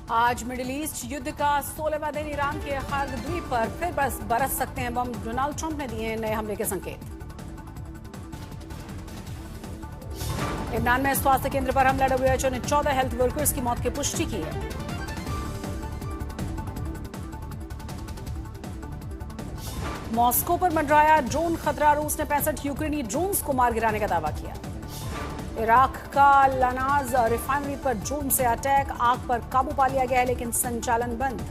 आज middle east युद्ध का 16वां दिन ईरान के खार्ग द्वीप पर फिर बरस सकते हैं बम। डोनाल्ड ट्रंप ने दिए नए हमले के संकेत। लेबनान में स्वास्थ्य केंद्र पर हमला। WHO ने 14 हेल्थ वर्कर्स की मौत की पुष्टि की है। मॉस्को पर मंडराया ड्रोन खतरा। रूस ने 65 यूक्रेनी ड्रोन्स को मार गिराने का दावा किया। इराक का लनाज रिफाइनरी पर ड्रोन से अटैक। आग पर काबू पा लिया गया है लेकिन संचालन बंद।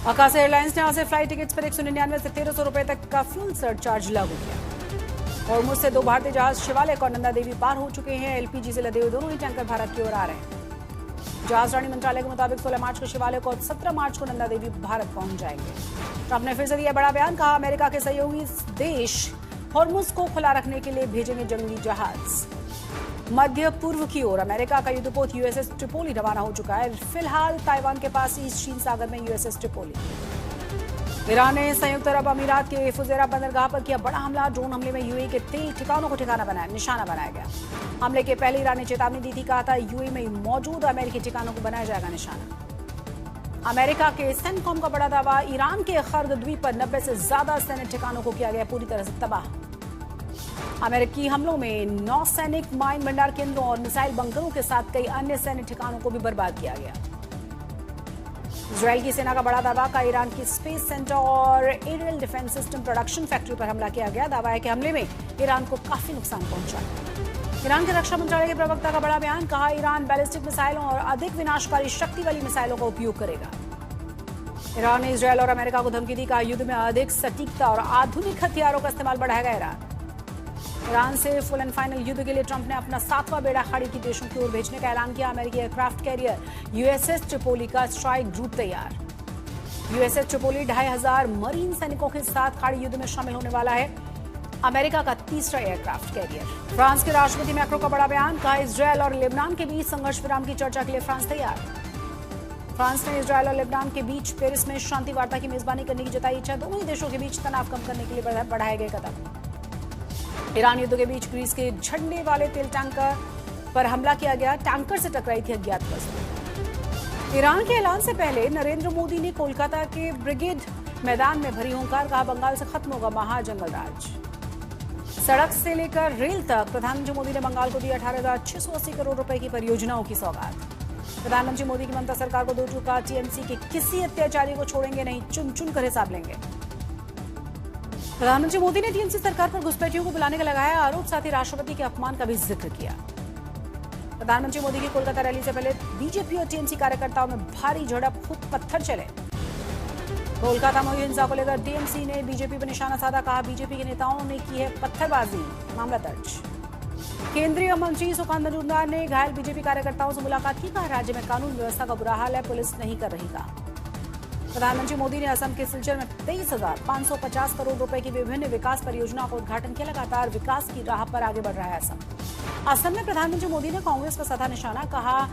आकाश एयरलाइंस ने आज से फ्लाइट टिकट्स पर 199 से 1300 रुपए तक का फ्यूल सरचार्ज लागू किया। और मुझसे 2 भारतीय जहाज शिवालिक और नंदा देवी पार हो चुके हैं। LPG से लदे हुए दोनों ही टैंकर भारत की ओर आ रहे हैं। जहाज रानी मंत्रालय के मुताबिक 16 मार्च को शिवालिक और 17 मार्च को नंदा देवी भारत पहुंच जाएंगे। ट्रंप ने फिर से दिया बड़ा बयान। कहा अमेरिका के सहयोगी देश हॉर्मुज को खुला रखने के लिए भेजेंगे जंगी जहाज। मध्य पूर्व की ओर अमेरिका का युद्धपोत USS ट्रिपोली रवाना हो चुका है। फिलहाल ताइवान के पास ईस्ट चीन सागर में USS ट्रिपोली। ईरान ने संयुक्त अरब अमीरात के फुजेरा बंदरगाह पर किया बड़ा हमला। ड्रोन हमले में UAE के 3 ठिकानों को निशाना बनाया गया। हमले के पहले ईरान ने चेतावनी दी थी। कहा था UAE में मौजूद अमेरिकी ठिकानों को बनाया जाएगा निशाना। अमेरिका के सेंटकॉम का बड़ा दावा। ईरान के खार्ग द्वीप पर 90 से ज्यादा सैन्य ठिकानों को किया गया पूरी तरह से तबाह। अमेरिकी हमलों में 9 सैनिक माइन भंडार केंद्रों और मिसाइल बंकरों के साथ कई अन्य सैन्य ठिकानों को भी बर्बाद किया गया। इजरायल की सेना का बड़ा दावा। का ईरान की स्पेस सेंटर और aerial defence system production factory पर हमला किया गया। दावा है कि हमले में ईरान को काफी नुकसान पहुंचा। ईरान के रक्षा मंत्रालय के प्रवक्ता का बड़ा बयान। कहा ईरान बैलिस्टिक मिसाइलों और अधिक विनाशकारी शक्ति वाली मिसाइलों का उपयोग करेगा। ईरान ने इजरायल और अमेरिका को धमकी दी। कहा युद्ध में अधिक सटीकता और आधुनिक हथियारों का इस्तेमाल बढ़ाएगा ईरान से फुल एंड फाइनल युद्ध के लिए ट्रंप ने अपना 7वां बेड़ा खाड़ी की देशों की ओर भेजने का ऐलान किया। अमेरिकी एयरक्राफ्ट कैरियर USS ट्रिपोली का स्ट्राइक ग्रुप तैयार। USS ट्रिपोली 2500 मरीन सैनिकों के साथ खाड़ी युद्ध में शामिल होने वाला है। अमेरिका का 3रा एयरक्राफ्ट कैरियर। फ्रांस के राष्ट्रपति मैक्रो का बड़ा बयान। कहा इजरायल और लेबनान के बीच संघर्ष विराम की चर्चा के लिए फ्रांस तैयार। फ्रांस ने इजरायल और लेबनान के बीच पेरिस में शांति वार्ता की मेजबानी करने की जताई इच्छा। दोनों ही देशों के बीच तनाव कम करने के लिए बढ़ाए गए कदम। ईरान युद्ध के बीच ग्रीस के झंडे वाले तेल टैंकर पर हमला किया गया। टैंकर से टकराई थी अज्ञात वस्तु। ईरान के ऐलान से पहले नरेंद्र मोदी ने कोलकाता के ब्रिगेड मैदान में भरी हुंकार। कहा बंगाल से खत्म होगा महाजंगल राज। सड़क से लेकर रेल तक प्रधानमंत्री मोदी ने बंगाल को दी 18,680 करोड़ रुपए की परियोजनाओं की सौगात। प्रधानमंत्री मोदी की ममता सरकार को दो चुका। TMC के किसी अत्याचारी को छोड़ेंगे नहीं, चुन चुन कर हिसाब लेंगे। प्रधानमंत्री मोदी ने TMC सरकार पर घुसपैठियों को बुलाने का लगाया आरोप। साथ ही राष्ट्रपति के अपमान का भी जिक्र किया। प्रधानमंत्री मोदी की कोलकाता रैली से पहले बीजेपी और TMC कार्यकर्ताओं में भारी झड़प, खूब पत्थर चले। कोलकाता में हुई हिंसा को लेकर TMC ने बीजेपी पर निशाना साधा। कहा बीजेपी के नेताओं ने की है पत्थरबाजी, मामला दर्ज। केंद्रीय मंत्री सुखबीर बादल ने घायल बीजेपी कार्यकर्ताओं से मुलाकात की। कहा राज्य में कानून व्यवस्था का बुरा हाल है, पुलिस नहीं कर रही काम। प्रधानमंत्री मोदी ने असम के सिलचर में 23,550 करोड़ रुपए की विभिन्न विकास परियोजनाओं का उद्घाटन किया। लगातार विकास की राह पर आगे बढ़ रहा है असम में प्रधानमंत्री मोदी ने कांग्रेस पर साधा निशाना। कहा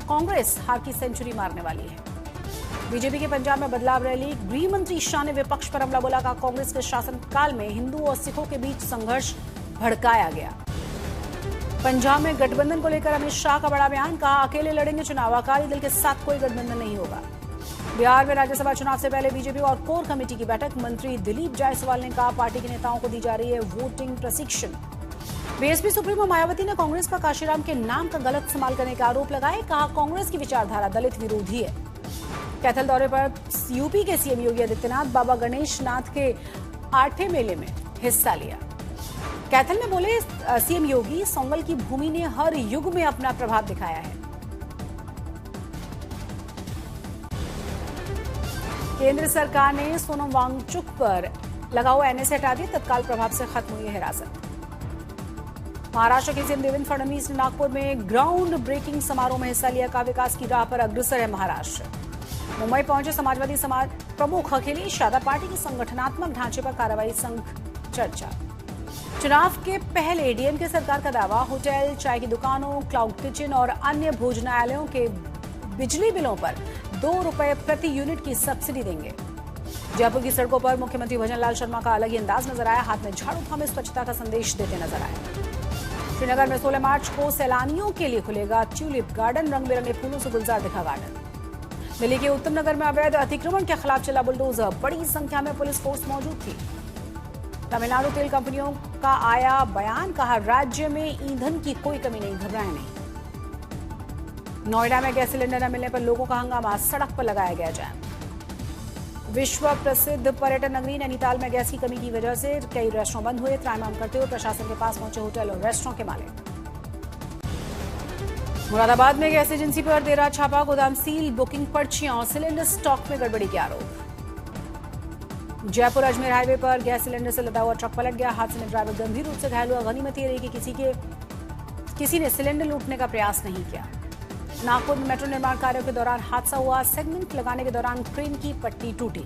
कांग्रेस हार की सेंचुरी मारने वाली है। बीजेपी के पंजाब में बदलाव रैली। गृह मंत्री शाह ने विपक्ष पर हमला बोला। कहा कांग्रेस के शासनकाल में हिंदुओं और सिखों के बीच संघर्ष भड़काया गया। पंजाब में गठबंधन को लेकर अमित शाह का बड़ा बयान। कहा अकेले लड़ेंगे चुनाव, अकाली दल के साथ कोई गठबंधन नहीं होगा। बिहार में राज्यसभा चुनाव से पहले बीजेपी और कोर कमेटी की बैठक। मंत्री दिलीप जायसवाल ने कहा पार्टी के नेताओं को दी जा रही है वोटिंग प्रशिक्षण। बीएसपी सुप्रीमो मायावती ने कांग्रेस पर काशीराम के नाम का गलत इस्तेमाल करने का आरोप लगाए। कहा कांग्रेस की विचारधारा दलित विरोधी है। कैथल दौरे पर यूपी के CM योगी आदित्यनाथ बाबा गणेश नाथ के 8वें मेले में हिस्सा लिया। कैथल में बोले CM योगी सोंगल की भूमि ने हर युग में अपना प्रभाव दिखाया है। केंद्र सरकार ने सोनम वांगचुक पर लगा हुआ NSA हटा दिया। तत्काल प्रभाव से खत्म हुई हिरासत। महाराष्ट्र के CM देवेंद्र फडणवीस ने नागपुर में ग्राउंड ब्रेकिंग समारोह में हिस्सा लिया। का विकास की राह पर अग्रसर है महाराष्ट्र। मुंबई पहुंचे समाजवादी समाज प्रमुख अखिलेश यादव। पार्टी के संगठनात्मक ढांचे पर कार्रवाई संघ चर्चा। चुनाव के पहले DMK सरकार का दावा। होटल, चाय की दुकानों, क्लाउड किचन और अन्य भोजनालयों के बिजली बिलों पर 2 रुपए प्रति यूनिट की सब्सिडी देंगे। जयपुर की सड़कों पर मुख्यमंत्री भजन लाल शर्मा का अलग ही अंदाज नजर आया। हाथ में झाड़ू थामे स्वच्छता का संदेश देते नजर आए। श्रीनगर में 16 मार्च को सैलानियों के लिए खुलेगा ट्यूलिप गार्डन, रंग बिरंगे फूलों से गुलजार दिखा गार्डन। दिल्ली के उत्तम नगर में अवैध अतिक्रमण के खिलाफ चला बुलडोजर, बड़ी संख्या में पुलिस फोर्स मौजूद थी। तमिलनाडु तेल कंपनियों का आया बयान, कहा राज्य में ईंधन की कोई कमी नहीं, घबराएं नहीं। नोएडा में गैस सिलेंडर न मिलने पर लोगों का हंगामा, सड़क पर लगाया गया जैम। विश्व प्रसिद्ध पर्यटन नगरी नैनीताल में गैस की कमी की वजह से कई रेस्टोरेंट बंद हुए। त्राहिमाम करते हुए प्रशासन के पास पहुंचे होटल और रेस्टोरेंट के मालिक। मुरादाबाद में गैस एजेंसी पर देर रात छापा, गोदाम सील, बुकिंग पर्चियां और सिलेंडर स्टॉक में गड़बड़ी के आरोप। जयपुर अजमेर हाईवे पर गैस सिलेंडर से लदा हुआ ट्रक पलट गया, हादसे में ड्राइवर गंभीर रूप से घायल हुआ। गनीमत ये रही कि किसी ने सिलेंडर लूटने का प्रयास नहीं किया। नागपुर में मेट्रो निर्माण कार्यों के दौरान हादसा हुआ, सेगमेंट लगाने के दौरान क्रेन की पट्टी टूटी।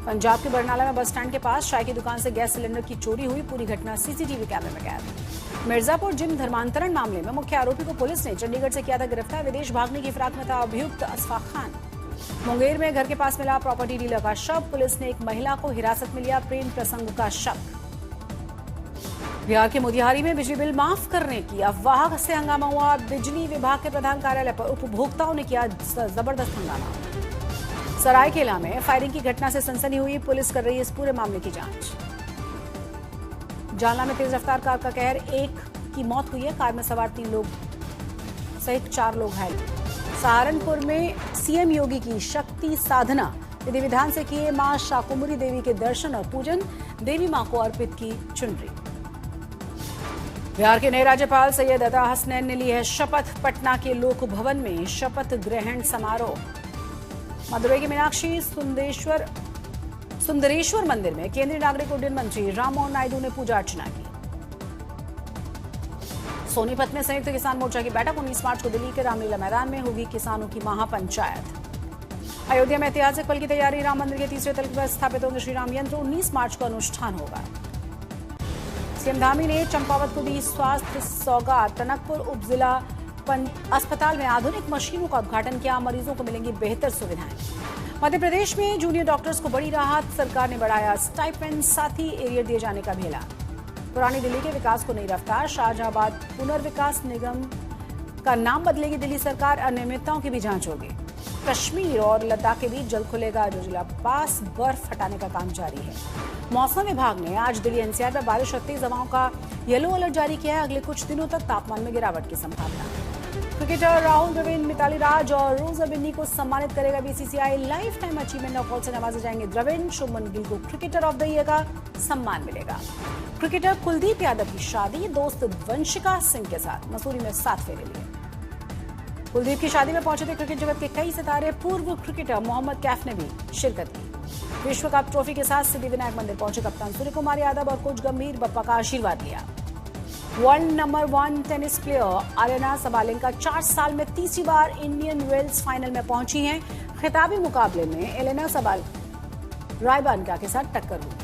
पंजाब के बरनाला में बस स्टैंड के पास चाय की दुकान से गैस सिलेंडर की चोरी हुई, पूरी घटना सीसीटीवी कैमरे में कैद। मिर्जापुर जिम धर्मांतरण मामले में मुख्य आरोपी को पुलिस ने चंडीगढ़ से किया था गिरफ्तार, विदेश भागने की फिराक में था अभियुक्त अशफाक खान। मुंगेर में घर के पास मिला प्रॉपर्टी डीलर का शव, पुलिस ने एक महिला को हिरासत में लिया, प्रेम प्रसंग का शक। बिहार के मोतिहारी में बिजली बिल माफ करने की अफवाह से हंगामा हुआ, बिजली विभाग के प्रधान कार्यालय पर उपभोक्ताओं ने किया जबरदस्त हंगामा। सरायकेला में फायरिंग की घटना से सनसनी हुई, पुलिस कर रही है इस पूरे मामले की जांच। जालना में तेज रफ्तार कार का कहर, एक की मौत हुई है, कार में सवार 3 लोग सहित 4 लोग घायल। सहारनपुर में सीएम योगी की शक्ति साधना, विधि विधान से किए मां शाकुंभरी देवी के दर्शन और पूजन, देवी मां को अर्पित की चुनरी। बिहार के नए राज्यपाल सैयद अता हसनैन ने ली है शपथ, पटना के लोक भवन में शपथ ग्रहण समारोह। मदुरई के मीनाक्षी सुंदरेश्वर मंदिर में केंद्रीय नागरिक उड्डयन मंत्री राममोहन नायडू ने पूजा अर्चना की। सोनीपत में संयुक्त किसान मोर्चा की बैठक, 19 मार्च को दिल्ली के रामलीला मैदान में होगी किसानों की महापंचायत। अयोध्या में ऐतिहासिक पल की तैयारी, राम मंदिर के तीसरे तल पर स्थापित होंगे श्रीराम यंत्र, 19 मार्च को अनुष्ठान होगा। सीएम धामी ने चंपावत को दी स्वास्थ्य सौगात, टनकपुर उप जिला अस्पताल में आधुनिक मशीनों का उद्घाटन किया, मरीजों को मिलेंगी बेहतर सुविधाएं। मध्य प्रदेश में जूनियर डॉक्टर्स को बड़ी राहत, सरकार ने बढ़ाया स्टाइपेंड, साथ ही एरियर दिए जाने का भी ऐलान। पुरानी दिल्ली के विकास को नई रफ्तार, शाहजहांबाद पुनर्विकास निगम का नाम बदलेगी दिल्ली सरकार, अनियमितताओं की भी जांच होगी। कश्मीर और लद्दाख के बीच जल्द खुलेगा जोजिला पास, बर्फ हटाने का काम जारी है। मौसम विभाग ने आज दिल्ली एनसीआर में बारिश और तेज हवाओं का येलो अलर्ट जारी किया है, अगले कुछ दिनों तक तापमान में गिरावट की संभावना। क्रिकेटर राहुल द्रविड़, मिताली राज और रोजा बिन्नी को सम्मानित करेगा BCCI, life time achievement award से नवाजे जाएंगे द्रविड़। शुभमन गिल को क्रिकेटर ऑफ द ईयर का सम्मान मिलेगा। क्रिकेटर कुलदीप यादव की शादी दोस्त वंशिका सिंह के साथ, मसूरी में 7 फेरे लिए। कुलदीप की शादी में पहुंचे थे क्रिकेट जगत के कई सितारे, पूर्व क्रिकेटर मोहम्मद कैफ ने भी शिरकत की। विश्व कप ट्रॉफी के साथ सिद्धिविनायक मंदिर पहुंचे कप्तान सूर्य कुमार यादव और कोच गंभीर बप्पा का आशीर्वाद लिया। World number 1 tennis player Arena Sabalenka 4 साल में तीसरी बार इंडियन वेल्स फाइनल में पहुंची हैं। खिताबी मुकाबले में एलेना सबालेंका रायबानका के साथ टक्कर हुई।